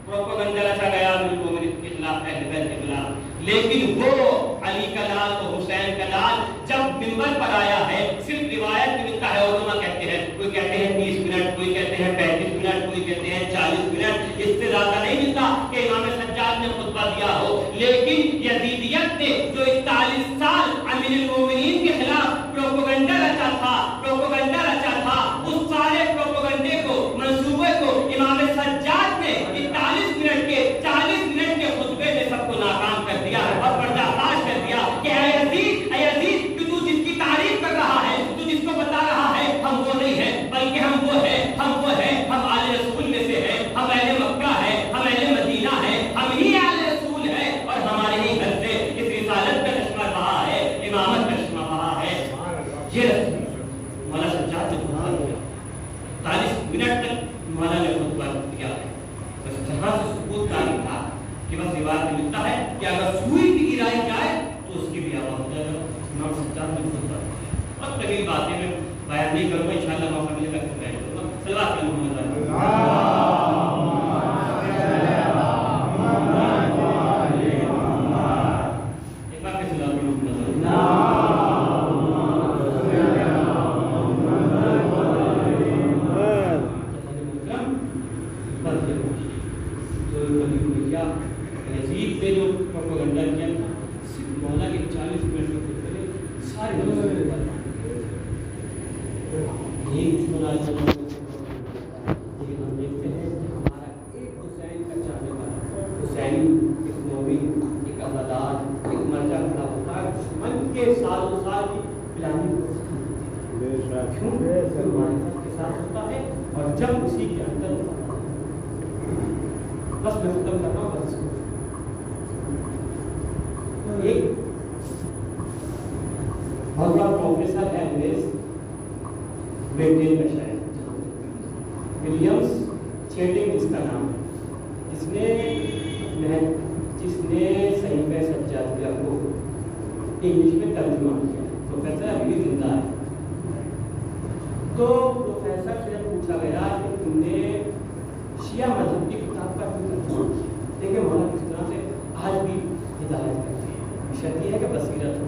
प्रोपेगेंडा रचा गया अमीरुल मोमिनीन के खिलाफ, अहले बैत के खिलाफ, लेकिन वो अली का लाल तो हुसैन का लाल जब मिंबर पर आया है, सिर्फ रिवायत में मिलता है, उलमा कहते हैं, कोई कहते हैं 30 मिनट, कोई कहते हैं 35 मिनट, कोई कहते हैं 40 मिनट, इससे ज्यादा नहीं मिलता कि इमाम सज्जाद ने खुतबा दिया हो। लेकिन यजीदियत ने जो 41 साल अमीरुल मोमिनीन के खिलाफ प्रोपेगेंडा रचा था, उस सारे प्रोपेगेंडे को, मंसूबे को इमाम सज्जाद ने 41 मिनट के 40 मिनट के खुतबे में सबको नाकाम कर दिया और पर्दाफाश कर दिया कि ऐ यजीद कि तू जिसकी तारीफ कर रहा है, तू जिसको बता रहा है हम वो नहीं है, बल्कि हम वो है, हम आले रसूल में से है, हम अहले मक्का है, हम अहले मदीना है, हम ही आले रसूल है, और हमारे ही घर से इस रिसालत का चश्मा बहा है, इमामत का चश्मा बहा है। ये मौलाना सज्जाद ने खुतबा दिया, 40 मिनट तक मौलाना ने खुतबा दिया है। बस जहां से सबूत तारीफ था कि बस रिवायत में मिलता है कि अगर सुई भी गिराई जाए तो उसकी भी आवाज हो जाएगा। इमाम सज्जाद ने खुतबा दिया। और तवील बातें मैं बयान नहीं करूंगा, इंशाअल्लाह मौका मिलेगा तो बयान करूंगा। सल्लल्लाहु अलैहि यजीद ने जो प्रोपेगेंडा किया था, सिर्फ मौला के 40 मिनट के खुतबे सारे मसले पर ये सुनाई लेकिन हम देखते हैं कि हमारा एक हुसैन का चाहने वाला, हुसैनी एक मोमिन, एक अज़ादार, एक मर्जा खड़ा होता है, दुश्मन के सालों साल की प्लानिंग क्यों मारिफत के साथ होता है, और जब उसी के अंदर बस मैं खत्म कर रहा हूँ। बस एक बहुत बड़ा प्रोफेसर है अंग्रेज, ब्रिटेन का शायद, विलियम्स चेटिंग इसका नाम है, जिसने सहीफे सज्जादिया को इंग्लिश में तर्जुमा किया। प्रोफेसर अभी जिंदा है। तो प्रोफेसर से पूछा गया कि तुमने शिया मजहब की किताब का क्यों तर्जुमा किया? देखिए मौलाना किस तरह से आज भी हिदायत करते हैं, शर्त है कि बसीरत हो।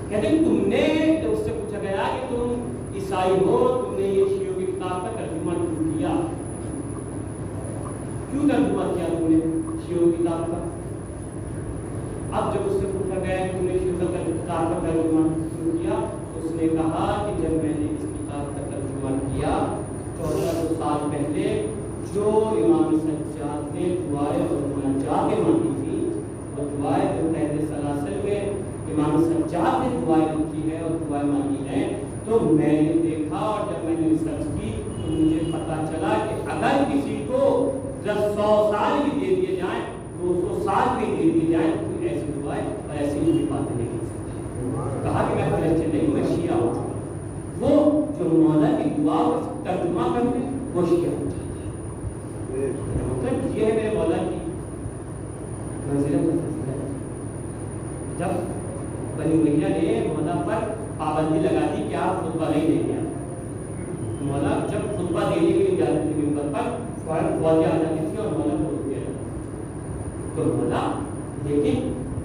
कहते तुमने, जब उससे पूछा गया कि तुम ईसाई हो, तुमने ये शियों की किताब का तर्जुमा क्यों किया? क्यों तर्जुमा किया तुमने शियों की किताब का? अब जब उससे पूछा गया कि तुमने शियों की किताब का तर्जुमा क्यों किया, उसने कहा कि जब मैंने इस किताब का तर्जुमा किया 1400 साल पहले जो इमाम सज्जाद ने दुआएं और मुनाजातें मांगी थी, वो दुआएं जो पहले सलासल में इमाम सज्जाद ने दुआएं लिखी है और दुआएं मांगी हैं, तो मैंने देखा और जब मैंने रिसर्च की तो मुझे पता चला कि अगर किसी को 100 साल भी दे दिए जाएं, 200 साल भी दे दिए जाएं, तो ऐसी दुआएं और ऐसी ही बातें नहीं कर सकता। कहा कि मैं फलस्तीन नहीं, मैं शिया हूँ। वो जो मौला की दुआ का तर्जुमा करते वो शिया हो जाता है। मतलब ये है मेरे मौला की मंजिलत। जब बनी उमैया ने मौला पर पाबंदी लगा दी कि आप खुतबा नहीं देंगे, मौला जब खुतबा देने के लिए जाते थे मिंबर पर, फौरन फौज आ जाती थी और मौला को रोक दिया जाता। तो मौला लेकिन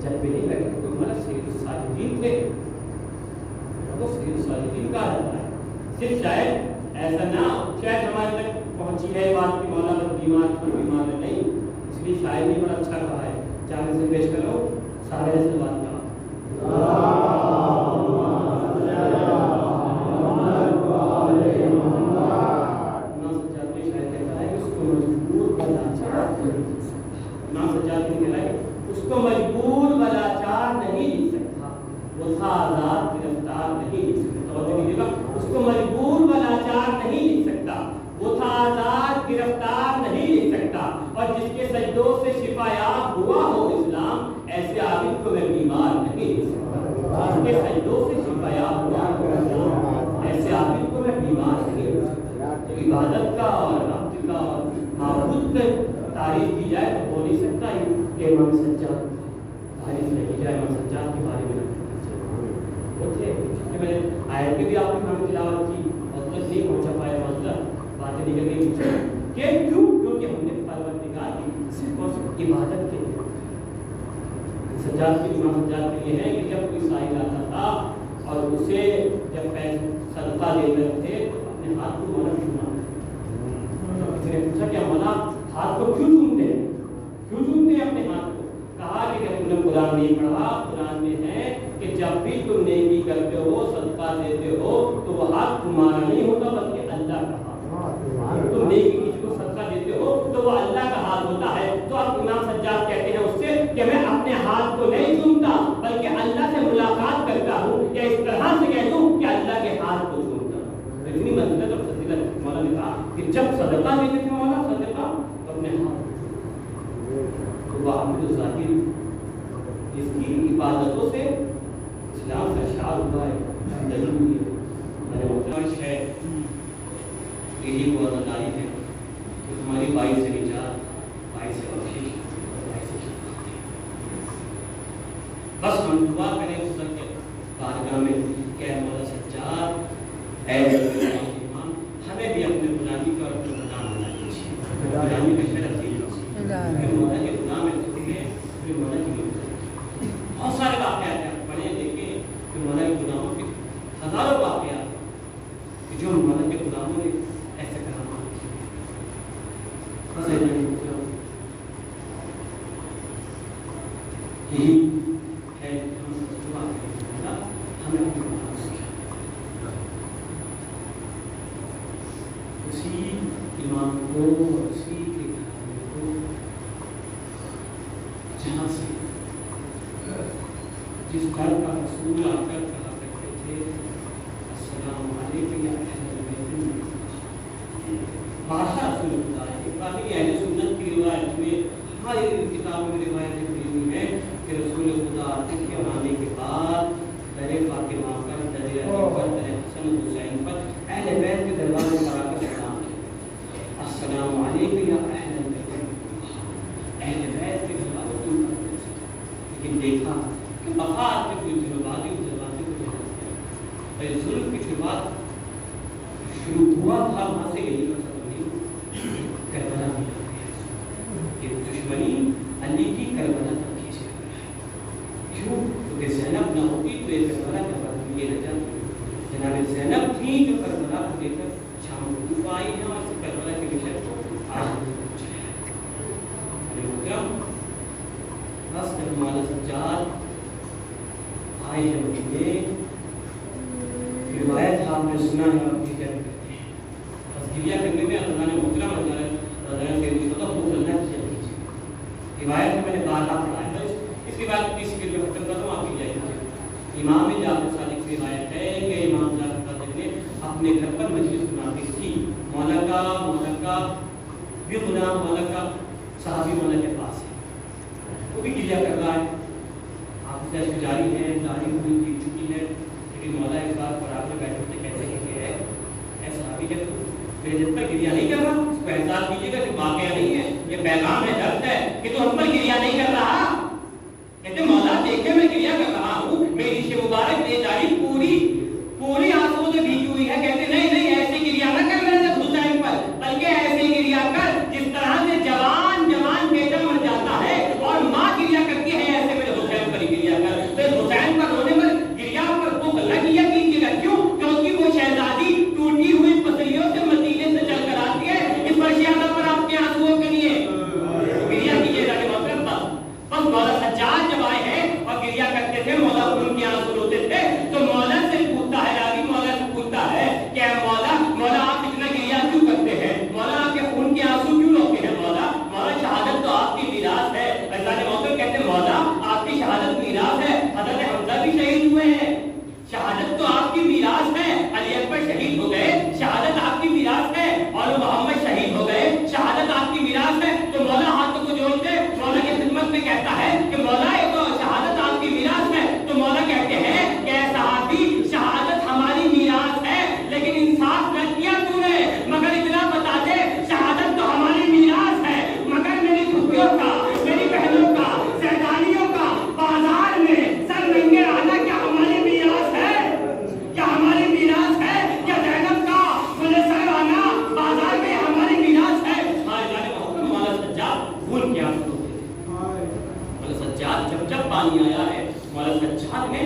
जब भी नहीं बैठे तो मौला सैयद साजिदीन थे, वो सैयद साजिदीन कहा जाता है। सिर्फ शायद ऐसा ना शायद हमारे तक पहुंची है बात की मौला बस बीमार है, नहीं, इसलिए शायद ही बड़ा अच्छा कहा है। चाहे से पेश करो सारे से बात का उसको मजबूर बलाचार नहीं लिख सकता, वो था आजाद गिरफ्तार नहीं लिख सकता। उसको मजबूर बलाचार नहीं लिख सकता, वो था आजाद गिरफ्तार नहीं लिख सकता। और जिसके सजदों से शिफायाब हुआ हो इस्लाम, ऐसे आबिद को मैं बीमार नमाज नहीं हो सकता। जब इबादत का और रब्त का और माबूद तारीफ की जाए तो हो नहीं सकता कि इमाम सज्जाद तारीफ नहीं की जाए, इमाम सज्जाद के बारे में होते कि मैंने आयत भी आपके सामने तिलावत की और तक नहीं पहुंचा पाया, मतलब बातें निकल गई पीछे कि क्यों, क्योंकि हमने परवरदिगार की सिर्फ और सिर्फ इबादत के लिए सज्जाद के इमाम सज्जाद के लिए है कि जब कोई साहिल आता था और उसे जब पैसे सदका दे रहे थे तो अपने हाथ को मौला छूना। तो किसी ने पूछा कि मौला हाथ को क्यों छूते हैं, क्यों छूते हैं अपने हाथ को? कहा कि जब तुमने कुरान नहीं पढ़ा, कुरान में है कि जब भी तुम नेकी करते हो, सदका देते हो, तो वो हाथ तुम्हारा नहीं होता बल्कि अल्लाह का हाथ। तुम नेकी किसी को सदका देते हो तो वो अल्लाह का हाथ होता है। तो अब इमाम सज्जाद कहते हैं उससे कि मैं अपने हाथ को नहीं चूमता बल्कि अल्लाह से मुलाकात करता हूँ, या इस तरह से कह दूँ कि अल्लाह के हाथ को चूमता हूँ। इतनी मंजिलत और फजीलत मौला ने कहा कि जब सदका देते थे मौला सदका तो अपने हाथ तो वह आमिर ज़ाहिर इसकी इबादतों से इस्लाम का शार हुआ है, जरूरी है। मैंने मुतमश है यही वो अदादारी है तो तुम्हारी बाई से निजात, बाई से बख्शिश, बाई से बस हम दुआ करें उस वक्त बारगाह में कि मौला सज्जाद ऐ इमाम हमें भी अपने गुलामी का और अपने गुलाम बना दीजिए, गुलामी का शरफ दीजिए। मौला के गुलाम है फिर मौला की बहुत सारे वाक़यात हैं, पढ़े देखें कि मौला के गुलामों के हज़ारों वाक़यात कि जो मौला के गुलामों ने ऐसे कहा यही है हमें उसी इमाम को, उसी के घराने को जहाँ से जिस घर का रसूल आकर कहा करते थे अस्सलाम वालेकुम या अहले बैत, बादशाह रसूल खुदा है। इब्राहिमी अहले सुन्नत की रिवायत में हमारी किताबों में रिवायतें मिली हुई हैं कि रसूल खुदा के आने के बाद दरे फातिमा पर, दरे अली पर, दरे हसन हुसैन पर अहले बैत के दरबार में आकर सलाम किया, अस्सलाम वालेकुम या अहले बैत, अहले बैत के दरबार में करते थे। लेकिन देखा कि वफात के कुछ दिनों बाद ही उस दरवाजे को जला दिया। जुल्म की शुरुआत शुरू हुआ था वहाँ से यही करबला में ये दुश्मनी अली की करबला तक खींचे। क्यों? क्योंकि ज़ैनब ना होती तो ये करबला करबला ये न जाती। जनाब ज़ैनब थी जो करबला को लेकर शाम को आई है और इस करबला के विषय को आज बस जब मौला सज्जाद आए हैं मदीने, रिवायत आपने सुना है और जिक्र करते हैं। बस गिरिया करने में अल्लाह ने मुकरम अल्लाह से तो वो अल्लाह की जल्दी रिवायत में मैंने बार-बार पढ़ा है। तो इसकी बात इस वीडियो खत्म कर दूं, आप जाइए। इमाम जाफर सादिक की रिवायत है कि इमाम जाफर सादिक ने अपने घर पर मजलिस बनाती थी। मौला का भी गुलाम मौला का साहबी मौला के पास है, वो भी गिरिया कर रहा है, आप जारी है, जारी हुई गिर चुकी है। लेकिन मौला एक बार बराबर में बैठे थे, कहते हैं कि ऐसा अभी जब मेरे जब तक गिरिया नहीं कर रहा उसको एहसास कीजिएगा कि वाकया नहीं है, ये पैगाम है, दर्द है कि तू हम पर गिरिया नहीं कर रहा। कहते मौला देखे मैं गिरिया कर रहा हूँ, मेरी शे मुबारक बेजारी पूरी पूरी आंसुओं से भीगी हुई है। कहते नहीं नहीं ऐसे गिरिया न कर मेरे हुसैन पर, बल्कि ऐसे गिरिया कर जिस तरह से जवान जवान बेटा मर जाता है और माँ गिरिया करती है, ऐसे मेरे हुसैन पर गिरिया कर। तो हुसैन पर रोने पर गिरिया पर तो गला किया कीजिएगा। क्यों? क्योंकि वो शहजादी टूटी हुई पसलियों से मदीने से चल कर आती है। इस वर्षियादा पर आपके आंसुओं के लिए गिरिया कीजिएगा। बस मौला सज्जाद जब आए हैं और गिरिया करते थे, मौला उनके आंसू रोते थे, तो मौला से पूछता है, रावी मौला से पूछता है क्या मौला आप इतना गिरिया क्यों करते हैं? मौला आपके खून के आंसू क्यों रोकते हैं? मौला शहादत तो आपकी मीरास है। अल्लाह ने मौके कहते हैं मौला आपकी शहादत मीरास है। हज़रत हमजा भी शहीद हुए हैं, शहादत तो आपकी मीरास है। अली अकबर शहीद हो गए, शहादत आपकी मीरास है। और मोहम्मद शहीद हो गए, शहादत आपकी मीरास है। तो मौला हाथों को जोड़ते मौला की खिदमत में कहता है कि मौला ये तो शहादत आपकी मीरास है, तो वाक़यात जब जब पानी आया है, मौला सज्जाद ने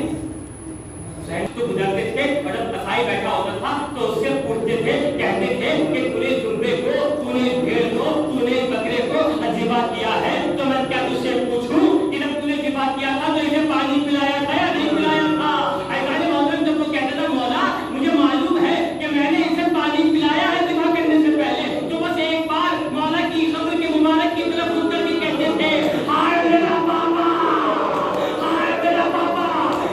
हुसैन तो गुजरते थे, बड़ा कसाई बैठा होता था तो उससे पूछते थे, कहते थे कि तूने जुम्बे को, तूने भेड़ को, तूने बकरे को ज़िबा किया है, तो मैं क्या तुझसे पूछूं कि जब तूने ज़िबा किया था तो इसे पानी पिलाया था या नहीं पिलाया था? ऐसा मौलवी जब वो कहता था, मौला मुझे मालूम है कि मैंने इसे पानी पिलाया है ज़िबा करने से पहले, तो बस एक बार मौला की कब्र के मुबारक की तरफ उठकर भी कहते थे, हाय मेरा बाबा, हाय मेरा बाबा,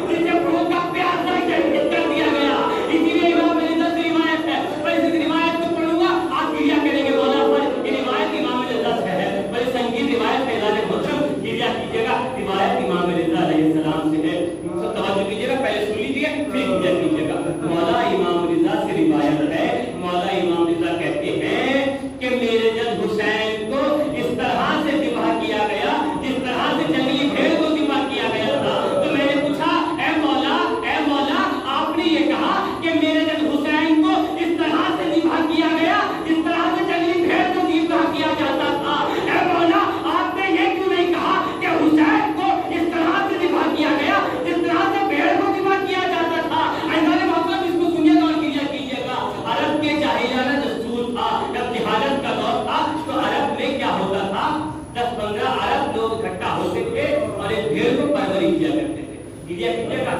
मुझे भूख का प्यासा जन्नत कर दिया गया। इसीलिए इमाम रिज़ा से रिवायत है, पर इस रिवायत को पढ़ूंगा आप क्रिया करेंगे मौला पर, ये रिवायत इमाम रिज़ा से है, पर संगीत रिवायत फैजाने मोहतरम क्रिया कीजिएगा, रिवायत इमाम रिज़ा अलैहिस्सलाम से है, सब तवज्जो कीजिएगा, पहले सुन लीजिए फिर क्रिया कीजिएगा। मौला इमाम रिज़ा से रिवायत है, मौला इमाम रिज़ा कहते हैं कि मेरे जब हुसैन को इस तरह से ज़िबा किया गया, जिस तरह से जंगली भेड़ को ज़िबा किया गया था, तो मैंने पूछा, ए मौला आपने ये कहा कि मेरे जब हुसैन को इस तरह से ज़िबा किया गया, जिस तरह से जंगली भेड़ को ज़िबा किया जाता था, ए मौला आपने ये क्यों नहीं कहा कि हुसैन को इस तरह से ज़िबा किया गया, जिस तरह से भेड़ को ज़िबा किया जाता था? ऐसा मतलब इसको सुनिएगा और क्रिया कीजिएगा। अरब के जाहिलियाना दस्तूर था, जब जिहालत का दौर था तो अरब में क्या होता था, 10-15 अरब लोग इकट्ठा होते थे और एक भेड़ को परवरिश किया करते थे। क्रिया कीजिएगा,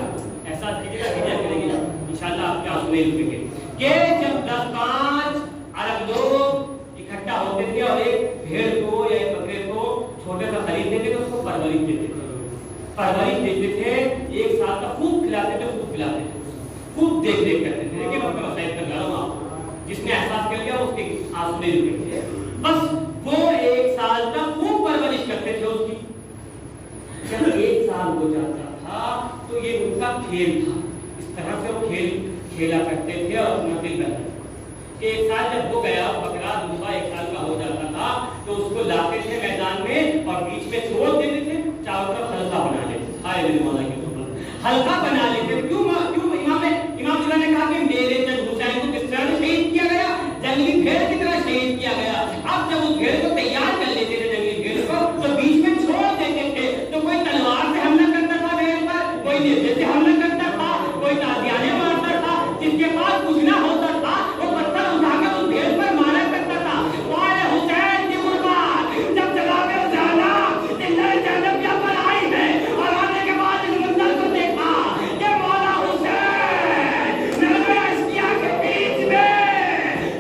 ऐसा कीजिएगा, क्रिया करेंगे ना इंशाअल्लाह आपके आंसू नहीं रुकेंगे। कि जब 10-5 अरब लोग इकट्ठा होते थे और एक भेड़ को या एक बकरे को छोटे सा खरीदते थे तो उसको परवरिश देते थे, परवरिश देते थे, एक साल का खूब खिलाते थे, खूब खिलाते थे, खूब देख देख करते थे। देखिए मैं आपको बताइए कर रहा हूँ, आप जिसने एहसास कर लिया उसके आंसू नहीं रुकेंगे। बस वो एक साल तक खूब परवरिश करते थे उसकी। जब एक साल हो जाता था तो ये उनका खेल था, इस तरह से वो खेला करते थे और अपना दिल करते। एक साल जब हो गया, बकरा दूसरा 1 साल का हो जाता था तो उसको लाते थे मैदान में और बीच में छोड़ देते थे, चारों तरफ हल्का बना लेते थे। हाय मेरे मौला की हल्का बना लेते। क्यों इमाम रिज़ा ने कहा कि मेरे जब हुसैन को किस तरह शहीद किया गया, जंगली भेड़ की तरह शहीद किया गया। अब जब उस भेड़ को तैयार कर लेते थे, जंगली भेड़ को, तो बीच में छोड़ देते थे, तो कोई तलवार से हमला करता था भेड़ पर, कोई नेज़े से हमला करता था, कोई तादियाने मारता था, जिसके पास कुछ ना होता था वो पत्थर उठाकर उस भेड़ पर मारा करता था। वाह हुसैन की कुर्बान, जब जनाबे हुसैना जिंदा जन्नत क्या पर आई है और आने के बाद इस मंजर को देखा कि मौला हुसैन नरमे अश्किया के बीच में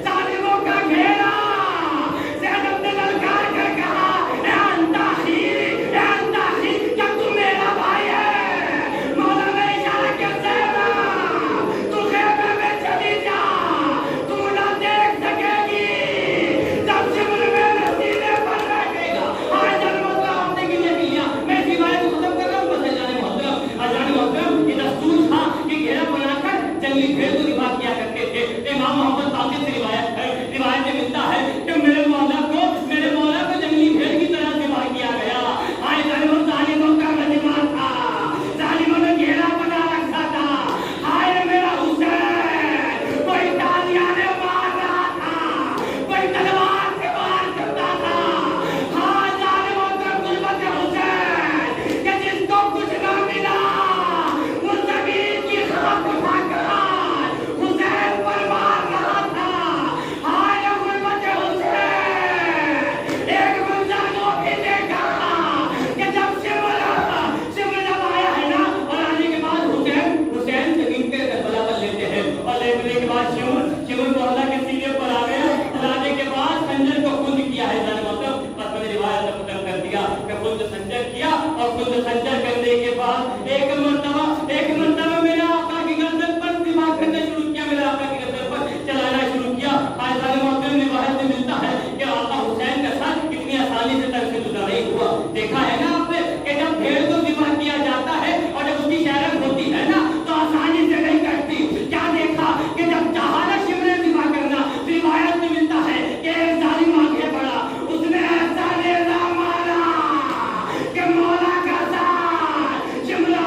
जालिमों का घेरा, ज़ैनब ने ललकार कर कहा, ए अंताखी क्या तू मेरा भाई है? मौला ने इशारा किया, ज़ैनब तू खेमे में चली जा, तू ना देख सकेगी जब जिब्र मेरे सीने पर बैठेगा। आज जन्मत का हमने के लिए किया, मैं इस रिवायत को खत्म कर रहा हूँ। बस अजान मोहतरम ये दस्तूर था कि घेरा बनाकर जंगली भेड़ को ज़िबा किया करते थे। इमाम मोहम्मद बाक़िर से रिवायत में मिलता है कि मेरे मौला को जंगली भेड़ की तरह ज़िबा किया गया। आज जालिमों का मजमा था, जालिमों ने घेरा बना रखा था। हाय मेरा हुसैन, कोई तालियाने मार रहा था, कोई तलवार से वार करता था। हाँ जालिमों का गुर्बत हुसैन कि जिसको कुछ ना मिला वो ज़मीन की खाक उठाकर हुसैन पर मार रहा था। हाय गुर्बत हुसैन, एक मंजर वो भी देखा कि जब शिमर जब आया है ना, और आने के बाद हुसैन जमीन पे करबला पर लेते हैं और लेने के बाद शिमर को अल्लाह के सीने पर आ गया। लाने के बाद खंजर को खुद किया है, जाने मतलब बस मैंने रिवायत को खत्म कर दिया कि खुद खंजर किया और खुद खंजर करने के बाद एक मर्तबा मेरे आका की गर्दन पर ज़िबा करना शुरू किया, मेरे आका की गर्दन पर चलाना शुरू किया। आज जाने मतलब रिवायत में मिलता है कि आका हुसैन का साथ कितनी आसानी से तरफ से जुदा नहीं हुआ। देखा है ना आपने कि जब भेड़ को ज़िबा किया जाता है और जब उसकी शहरत होती है ना तो आसानी से नहीं करती। क्या देखा कि जब चाहा ना शिमर ज़िबा करना, रिवायत में मिलता है कि एक जालिम आगे बढ़ा, उसने ऐसा नेज़ा मारा कि मौला का साथ शिमला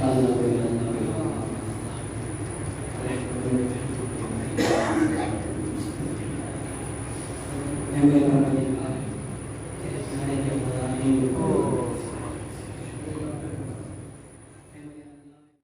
اللہ